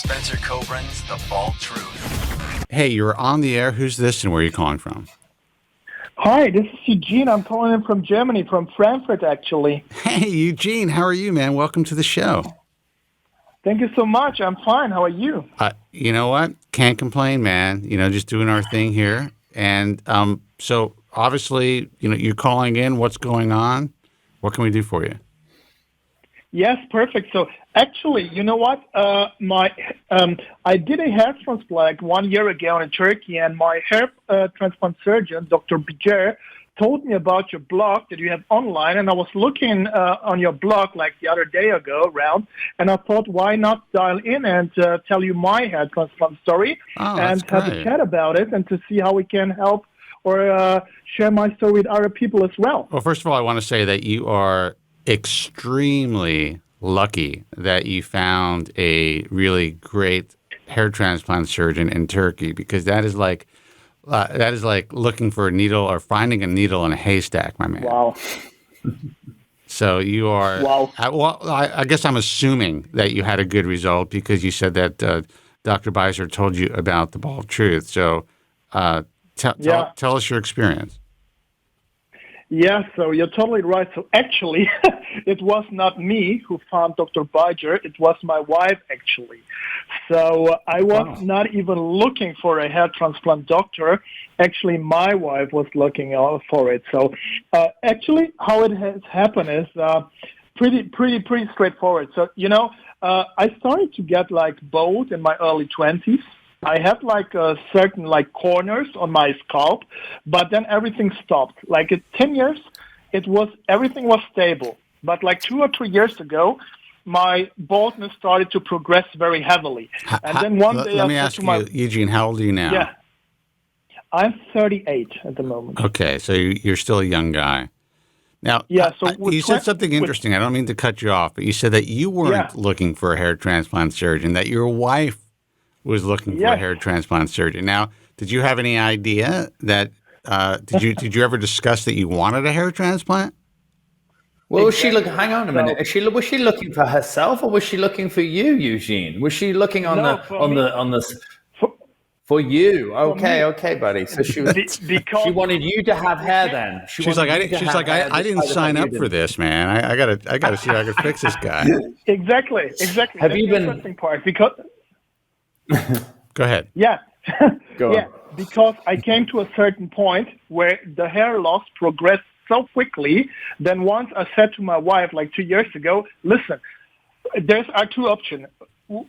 Spencer Kobren's The Bald Truth. Hey, you're on the air. Who's this and where are you calling from? Hi, this is Eugene. I'm calling in from Germany, from Frankfurt, actually. Hey, Eugene. How are you, man? Welcome to the show. Thank you so much. I'm fine. How are you? You know what? Can't complain, man. Just doing our thing here. And so obviously, you're calling in. What's going on? What can we do for you? Yes, perfect. So actually, you know what? I did a hair transplant 1 year ago in Turkey, and my hair transplant surgeon, Dr. Bijer, told me about your blog that you have online, and I was looking on your blog like the other day ago around, and I thought, why not dial in and tell you my hair transplant story and have a chat about it and to see how we can help or share my story with other people as well. Well, first of all, I want to say that you are extremely lucky that you found a really great hair transplant surgeon in Turkey, because that is like looking for a needle or finding a needle in a haystack, my man. Wow. So you are. Wow. I guess I'm assuming that you had a good result because you said that Dr. Beiser told you about the bald truth. So tell us your experience. Yeah, so you're totally right. So actually, it was not me who found Dr. Bijer. It was my wife, actually. So I was not even looking for a hair transplant doctor. Actually, my wife was looking for it. So actually, how it has happened is pretty straightforward. So, I started to get bald in my early 20s. I had certain corners on my scalp, but then everything stopped. At 10 years, everything was stable. But 2 or 3 years ago, my baldness started to progress very heavily. And then one day let me ask you, Eugene, how old are you now? Yeah, I'm 38 at the moment. Okay, so you're still a young guy. Now, you said something interesting. I don't mean to cut you off, but you said that you weren't looking for a hair transplant surgeon, that your wife was looking for a hair transplant surgeon. Now, did you have any idea that did you ever discuss that you wanted a hair transplant? Well, was she looking? Hang on a minute. Was she looking for herself, or was she looking for you, Eugene? Was she looking for you? Okay, buddy. So she was she wanted you to have hair. Then she's like, I didn't sign up for this, man. I gotta see how I can fix this guy. Exactly. Have That's you the been? Interesting part because. Go ahead. Yeah. Go on. Because I came to a certain point where the hair loss progressed so quickly. Then once I said to my wife 2 years ago, listen, there are two options.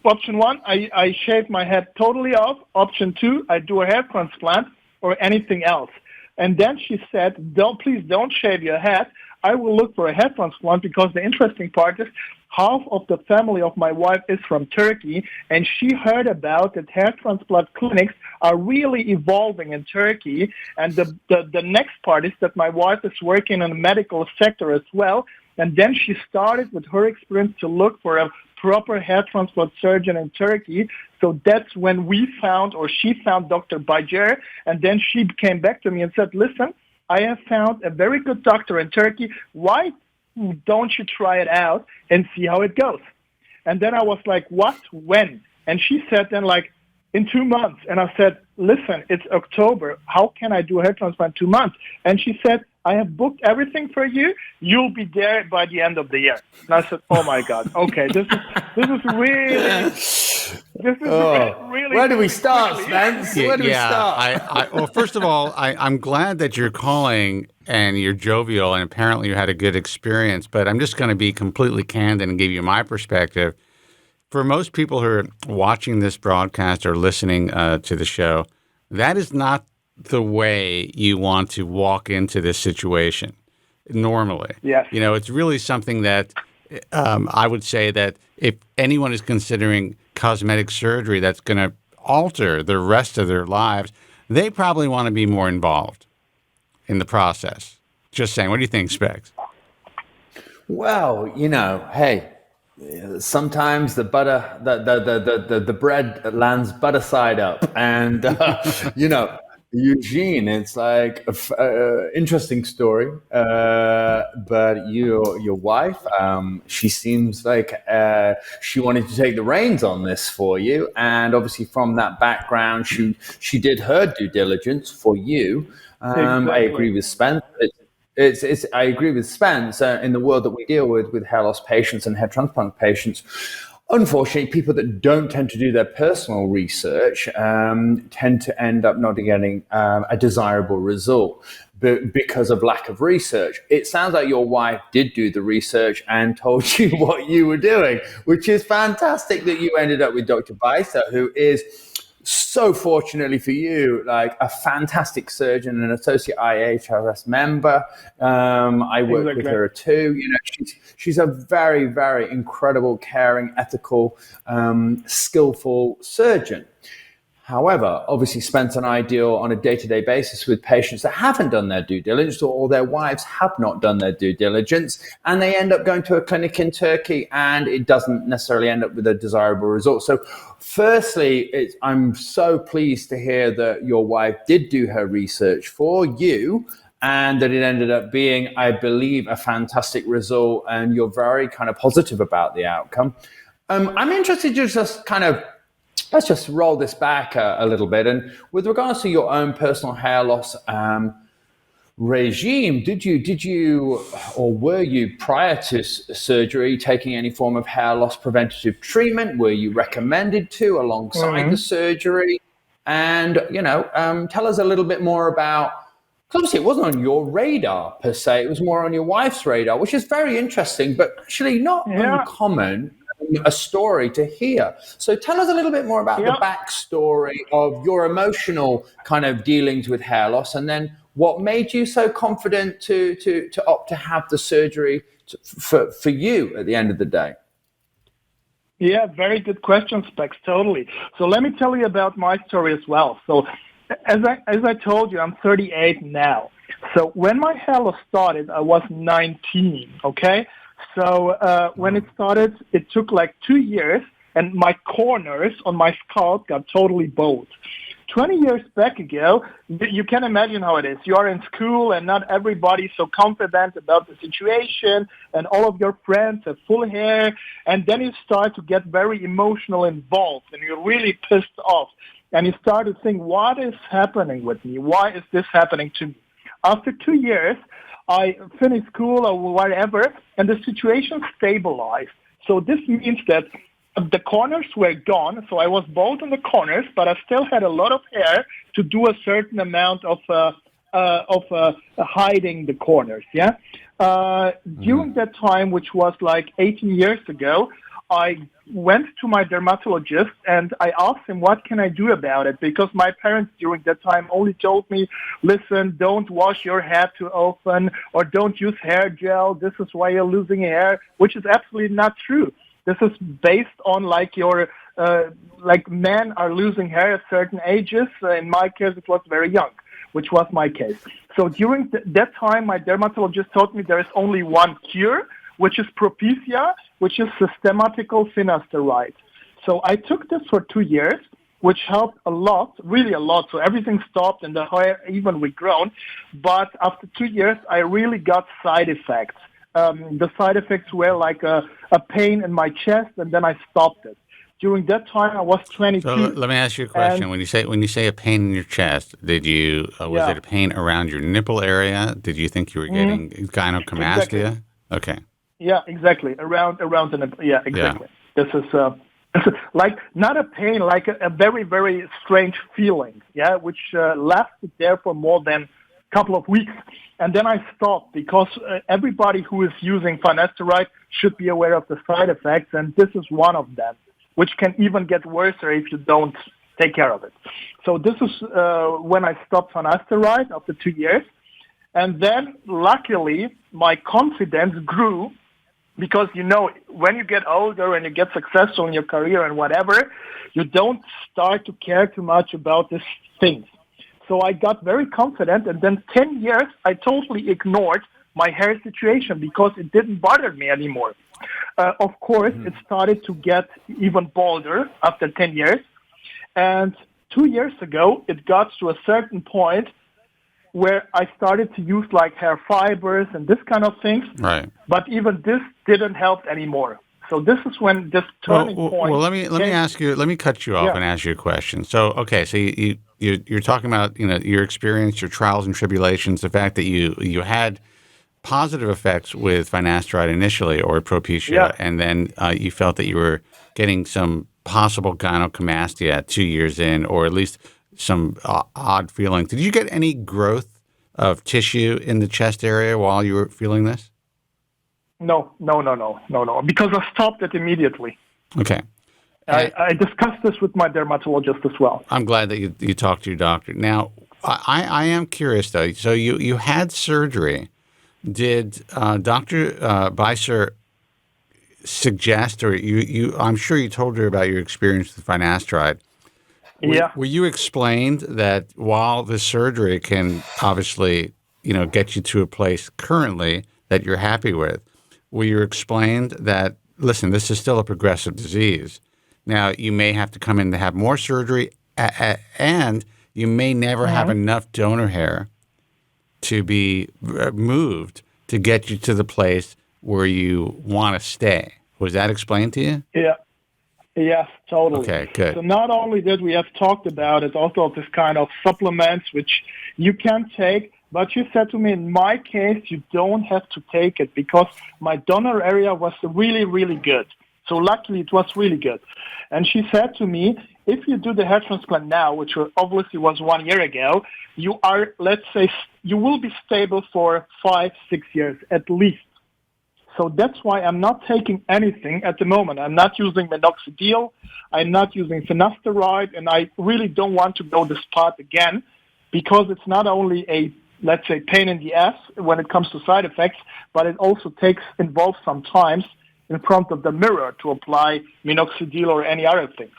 Option one, I shave my head totally off. Option two, I do a hair transplant or anything else. And then she said, please don't shave your head. I will look for a hair transplant, because the interesting part is half of the family of my wife is from Turkey, and she heard about that hair transplant clinics are really evolving in Turkey. And the next part is that my wife is working in the medical sector as well. And then she started with her experience to look for a proper hair transplant surgeon in Turkey. So that's when she found Dr. Bijer, and then she came back to me and said, listen, I have found a very good doctor in Turkey. Why don't you try it out and see how it goes? And then I was like, what? When? And she said then in 2 months. And I said, listen, it's October. How can I do a hair transplant in 2 months? And she said, I have booked everything for you. You'll be there by the end of the year. And I said, oh my God. Okay, this is really. Really. Where do we start, Spence? Where do we start? Well, first of all, I'm glad that you're calling and you're jovial, and apparently you had a good experience. But I'm just going to be completely candid and give you my perspective. For most people who are watching this broadcast or listening to the show, that is not the way you want to walk into this situation normally. Yes. It's really something that I would say that if anyone is considering cosmetic surgery that's going to alter the rest of their lives, they probably want to be more involved in the process. Just saying. What do you think, Spex? Well, hey, sometimes the butter, the bread lands butter side up, and Eugene, it's like interesting story, but your wife, she seems like she wanted to take the reins on this for you, and obviously from that background, she did her due diligence for you. I Exactly. agree with Spence. I agree with Spence in the world that we deal with hair loss patients and hair transplant patients. Unfortunately, people that don't tend to do their personal research tend to end up not getting a desirable result because of lack of research. It sounds like your wife did do the research and told you what you were doing, which is fantastic that you ended up with Dr. Beister, who is so fortunately for you, like a fantastic surgeon and associate IHRS member. I work with Exactly. her too. You know, she's a very, very incredible, caring, ethical, skillful surgeon. However, obviously Spence and I deal on a day-to-day basis with patients that haven't done their due diligence, or their wives have not done their due diligence, and they end up going to a clinic in Turkey and it doesn't necessarily end up with a desirable result. So firstly, I'm so pleased to hear that your wife did do her research for you and that it ended up being, I believe, a fantastic result, and you're very kind of positive about the outcome. I'm interested to just kind of let's just roll this back a little bit. And with regards to your own personal hair loss regime, did you, or were you prior to surgery taking any form of hair loss preventative treatment? Were you recommended to alongside the Hmm. surgery? And tell us a little bit more about. Obviously, it wasn't on your radar per se; it was more on your wife's radar, which is very interesting, but actually not Yeah. uncommon a story to hear. So tell us a little bit more about the Yeah. backstory of your emotional kind of dealings with hair loss, and then what made you so confident to opt to have the surgery for you at the end of the day. Yeah, very good question, Specs. Totally. So let me tell you about my story as well. So as I told you, I'm 38 now. So when my hair loss started, I was 19. Okay. So when it started, it took like 2 years, and my corners on my scalp got totally bald. 20 years back ago, you can imagine how it is. You are in school and not everybody's so confident about the situation, and all of your friends have full hair, and then you start to get very emotional involved, and you're really pissed off. And you start to think, what is happening with me? Why is this happening to me? After 2 years, I finished school or whatever, and the situation stabilized. So this means that the corners were gone, so I was bald on the corners, but I still had a lot of hair to do a certain amount of hiding the corners. Yeah. During that time, which was like 18 years ago, I went to my dermatologist and I asked him, what can I do about it? Because my parents during that time only told me, listen, don't wash your hair too often, or don't use hair gel. This is why you're losing hair, which is absolutely not true. This is based on like like men are losing hair at certain ages. In my case, it was very young, which was my case. So during that time, my dermatologist told me there is only one cure, which is Propecia, which is systematical finasteride. So I took this for 2 years, which helped a lot, really a lot. So everything stopped and the hair even regrown. But after 2 years, I really got side effects. The side effects were like a pain in my chest, and then I stopped it. During that time, I was So 22, let me ask you a and question. When you say a pain in your chest, did you was yeah, it a pain around your nipple area? Did you think you were getting exactly, gynecomastia? Okay. yeah, exactly, around the yeah, Yeah. exactly. This is like not a pain, like a very very strange feeling, yeah, which lasted there for more than a couple of weeks, and then I stopped because everybody who is using finasteride should be aware of the side effects, and this is one of them, which can even get worse if you don't take care of it. So this is when I stopped finasteride after 2 years. And then, luckily, my confidence grew because, when you get older and you get successful in your career and whatever, you don't start to care too much about these things. So I got very confident, and then 10 years, I totally ignored my hair situation because it didn't bother me anymore. Of course, it started to get even bolder after 10 years. And 2 years ago, it got to a certain point where I started to use like hair fibers and this kind of things. Right. But even this didn't help anymore. So this is when this turning point. Well, let me ask you. Let me cut you off and ask you a question. So, okay, so you're talking about your experience, your trials and tribulations, the fact that you had positive effects with finasteride initially or Propecia, and then you felt that you were getting some possible gynecomastia 2 years in, or at least some odd feeling. Did you get any growth of tissue in the chest area while you were feeling this? No, because I stopped it immediately. Okay. I discussed this with my dermatologist as well. I'm glad that you talked to your doctor. Now, I am curious, though. So you had surgery. Did Dr. Beiser suggest, or I'm sure you told her about your experience with finasteride. Were you explained that while the surgery can obviously, get you to a place currently that you're happy with, were you explained that, listen, this is still a progressive disease. Now, you may have to come in to have more surgery, and you may never have enough donor hair to be moved to get you to the place where you want to stay. Was that explained to you? Yeah. Yes, totally. Okay, good. So not only did we have talked about it, also this kind of supplements which you can take, but she said to me, in my case, you don't have to take it because my donor area was really, really good. So luckily it was really good. And she said to me, if you do the hair transplant now, which obviously was 1 year ago, you are, let's say, you will be stable for 5-6 years at least. So that's why I'm not taking anything at the moment. I'm not using minoxidil. I'm not using finasteride, and I really don't want to go this path again because it's not only a, let's say, pain in the ass when it comes to side effects, but it also involves some times in front of the mirror to apply minoxidil or any other things.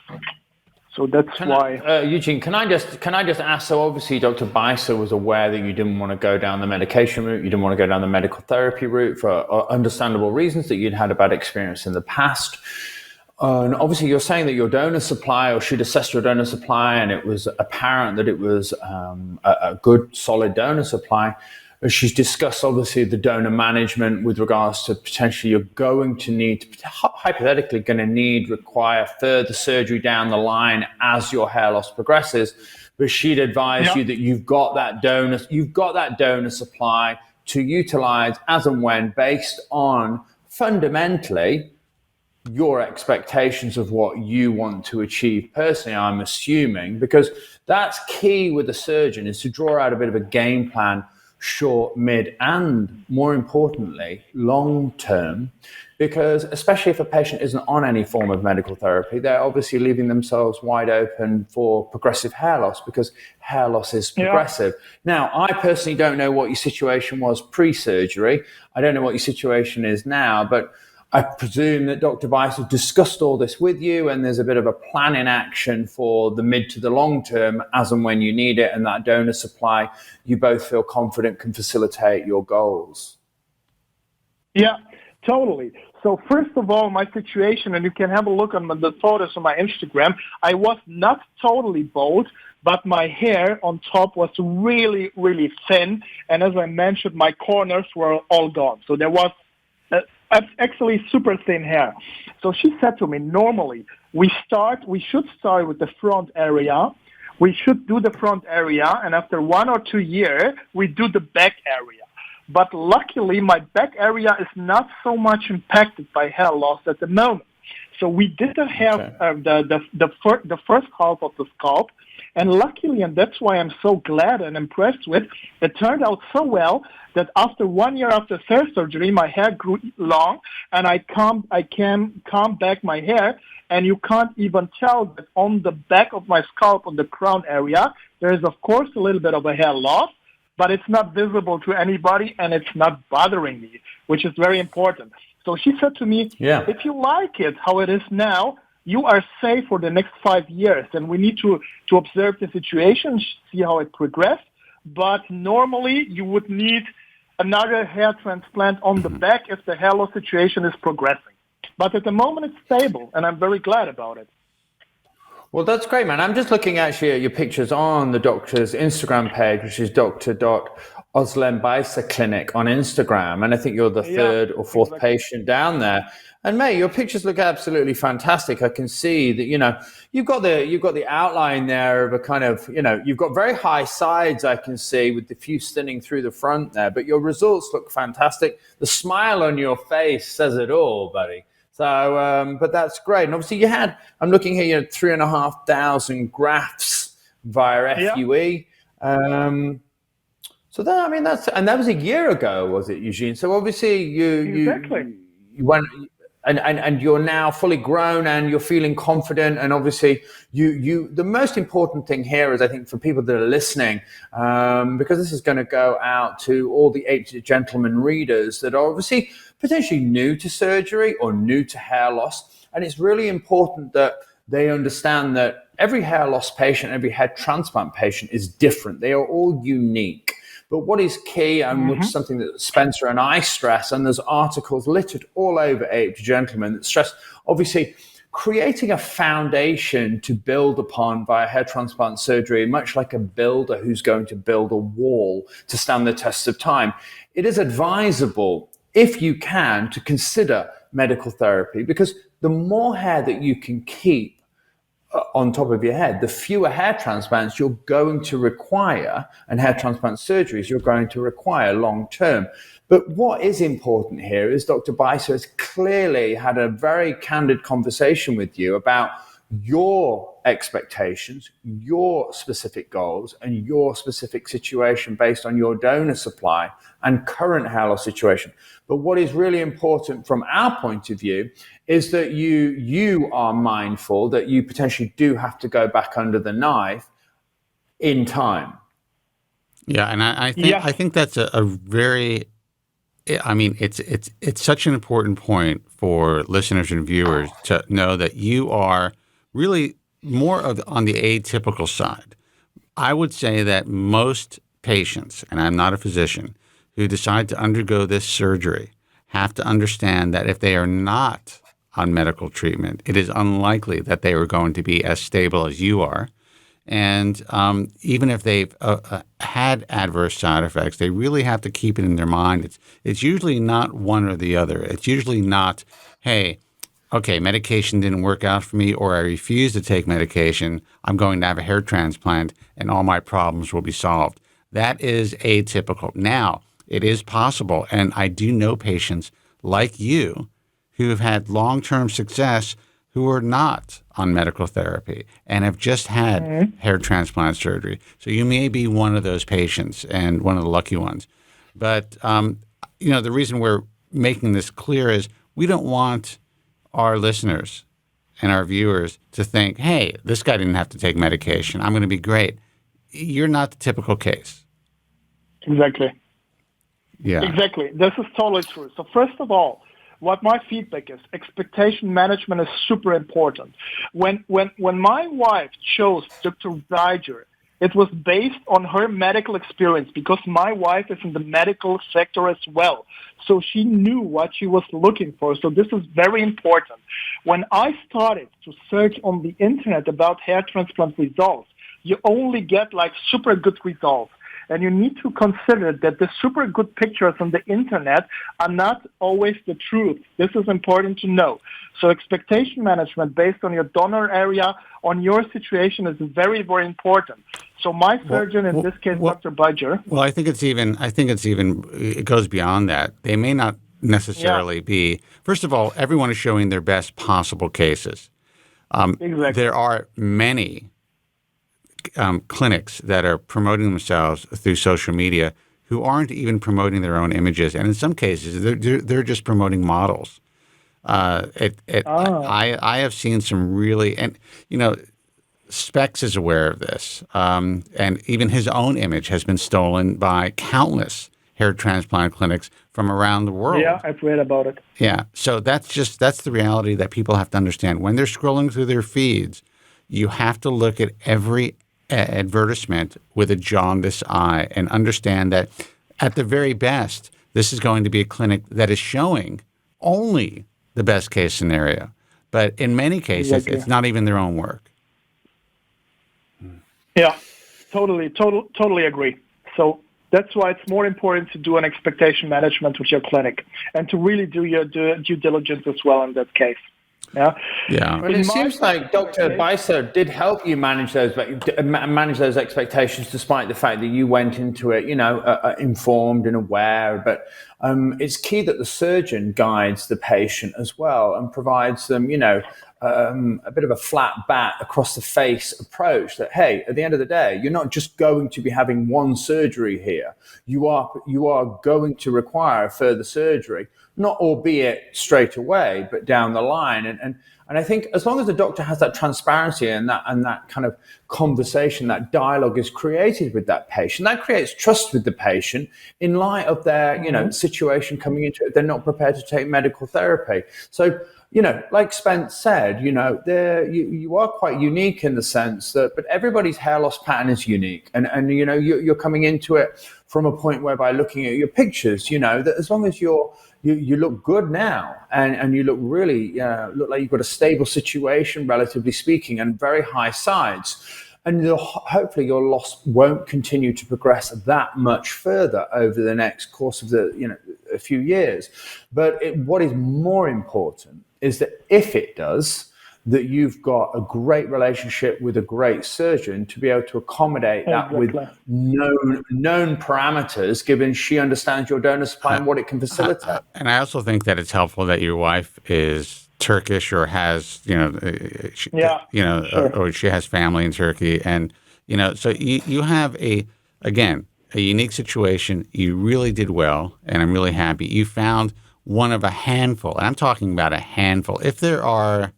So that's why. Eugene, can I just ask? So obviously, Dr. Beiser was aware that you didn't want to go down the medication route. You didn't want to go down the medical therapy route for understandable reasons that you'd had a bad experience in the past. And obviously, you're saying that your donor supply, or she'd assessed your donor supply, and it was apparent that it was a good, solid donor supply. She's discussed, obviously, the donor management with regards to potentially you're going to need, hypothetically require further surgery down the line as your hair loss progresses. But she'd advise you that you've got that donor supply to utilize as and when based on fundamentally your expectations of what you want to achieve personally, I'm assuming, because that's key with the surgeon is to draw out a bit of a game plan, short, mid, and more importantly, long term, because especially if a patient isn't on any form of medical therapy, they're obviously leaving themselves wide open for progressive hair loss because hair loss is progressive. Now, I personally don't know what your situation was pre-surgery. I don't know what your situation is now, but I presume that Dr. Beiser discussed all this with you and there's a bit of a plan in action for the mid to the long term as and when you need it, and that donor supply, you both feel confident can facilitate your goals. Yeah, totally. So first of all, my situation, and you can have a look on the photos on my Instagram, I was not totally bald, but my hair on top was really, really thin. And as I mentioned, my corners were all gone. So there was actually super thin hair. So she said to me, normally we should start with the front area. We should do the front area, and after 1 or 2 years, we do the back area. But luckily, my back area is not so much impacted by hair loss at the moment. So we didn't have the first half of the scalp, and luckily, and that's why I'm so glad and impressed with, it turned out so well that after 1 year after third surgery, my hair grew long, and I can comb back my hair, and you can't even tell that on the back of my scalp, on the crown area, there is, of course, a little bit of a hair loss, but it's not visible to anybody, and it's not bothering me, which is very important. So she said to me, if you like it how it is now, you are safe for the next 5 years, and we need to observe the situation, see how it progressed. But normally, you would need another hair transplant on the back if the hair loss situation is progressing. But at the moment, it's stable, and I'm very glad about it. Well, that's great, man. I'm just looking actually at your pictures on the doctor's Instagram page, which is Dr. Özlem Clinic on Instagram. And I think you're the third or fourth patient down there. And mate, your pictures look absolutely fantastic. I can see that, you've got the outline there of a kind of, you've got very high sides, I can see, with the fuse thinning through the front there. But your results look fantastic. The smile on your face says it all, buddy. So, but that's great. And obviously I'm looking here, 3,500 grafts via FUE. So that was a year ago, was it, Eugene? So obviously you went, and you're now fully grown and you're feeling confident. And obviously the most important thing here is, I think, for people that are listening, because this is going to go out to all the 8 gentlemen readers that are obviously potentially new to surgery or new to hair loss. And it's really important that they understand that every hair loss patient, every hair transplant patient is different. They are all unique. But what is key, and which is something that Spencer and I stress, and there's articles littered all over 8 Gentlemen that stress, obviously, creating a foundation to build upon via hair transplant surgery, much like a builder who's going to build a wall to stand the test of time. It is advisable, if you can, to consider medical therapy, because the more hair that you can keep on top of your head, the fewer hair transplants you're going to require, and hair transplant surgeries you're going to require long term. But what is important here is Dr. Beiser has clearly had a very candid conversation with you about your expectations, your specific goals, and your specific situation based on your donor supply and current hair loss situation. But what is really important from our point of view is that you are mindful that you potentially do have to go back under the knife in time. Yeah, and I think that's a very, I mean, it's such an important point for listeners and viewers to know that you are really more on the atypical side. I would say that most patients, and I'm not a physician, who decide to undergo this surgery have to understand that if they are not on medical treatment, it is unlikely that they are going to be as stable as you are. And even if they've had adverse side effects, they really have to keep it in their mind. It's usually not one or the other. It's usually not, hey, okay, medication didn't work out for me, or I refuse to take medication, I'm going to have a hair transplant and all my problems will be solved. That is atypical. Now, it is possible, and I do know patients like you who have had long-term success who are not on medical therapy and have just had hair transplant surgery. So you may be one of those patients and one of the lucky ones. But, the reason we're making this clear is we don't want our listeners and our viewers to think, hey, this guy didn't have to take medication, I'm going to be great. You're not the typical case. Exactly. Yeah. Exactly. This is totally true. So first of all, what my feedback is, expectation management is super important. When my wife chose Dr. Zeiger, it was based on her medical experience, because my wife is in the medical sector as well. So she knew what she was looking for. So this is very important. When I started to search on the internet about hair transplant results, you only get like super good results. And you need to consider that the super good pictures on the internet are not always the truth. This is important to know. So expectation management based on your donor area, on your situation, is very, very important. So my surgeon, in this case, Dr. Budger. Well, it goes beyond that. They may not necessarily be. First of all, everyone is showing their best possible cases. Exactly. There are many clinics that are promoting themselves through social media who aren't even promoting their own images, and in some cases they're just promoting models. I have seen some really, and Spex is aware of this, and even his own image has been stolen by countless hair transplant clinics from around the world. Yeah, I've read about it. Yeah, so that's the reality that people have to understand when they're scrolling through their feeds. You have to look at every advertisement with a jaundiced eye and understand that at the very best, this is going to be a clinic that is showing only the best case scenario. But in many cases, it's not even their own work. Yeah, totally agree. So that's why it's more important to do an expectation management with your clinic and to really do your due diligence as well in that case. Yeah. Yeah. Well, it seems like Dr. Beiser did help you manage those expectations, despite the fact that you went into it, informed and aware. But it's key that the surgeon guides the patient as well and provides them, a bit of a flat bat across the face approach. That, hey, at the end of the day, you're not just going to be having one surgery here. You are going to require further surgery. Not albeit straight away, but down the line. And I think as long as the doctor has that transparency and that kind of conversation, that dialogue is created with that patient, that creates trust with the patient in light of their, situation coming into it. They're not prepared to take medical therapy. So, like Spence said, you are quite unique in the sense that, but everybody's hair loss pattern is unique. And you're coming into it from a point where by looking at your pictures, that as long as you look good now and you look really look like you've got a stable situation, relatively speaking, and very high sides. And hopefully your loss won't continue to progress that much further over the next course of a few years. But what is more important is that if it does, that you've got a great relationship with a great surgeon to be able to accommodate that with known parameters, given she understands your donor supply and what it can facilitate. And I also think that it's helpful that your wife is Turkish or has, or she has family in Turkey. And, so you have a unique situation. You really did well, and I'm really happy. You found one of a handful, and I'm talking about a handful. If there are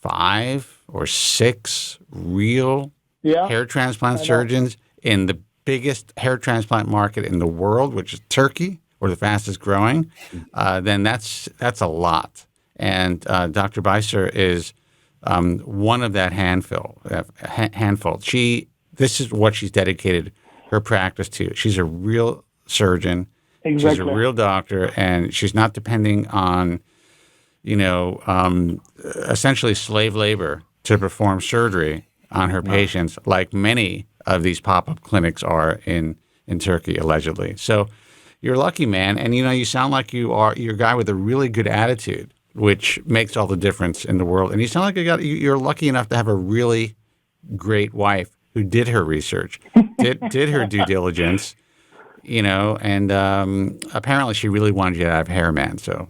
5 or 6 real hair transplant surgeons in the biggest hair transplant market in the world, which is Turkey, or the fastest growing, then that's a lot. And Dr. Beiser is one of that handful. This is what she's dedicated her practice to. She's a real surgeon. Exactly. She's a real doctor, and she's not depending on essentially slave labor to perform surgery on her patients, like many of these pop-up clinics are in Turkey, allegedly. So you're lucky, man. And, you sound like you're a guy with a really good attitude, which makes all the difference in the world. And you sound like you're lucky enough to have a really great wife who did her research, did her due diligence, and apparently she really wanted you to have hair, man. So,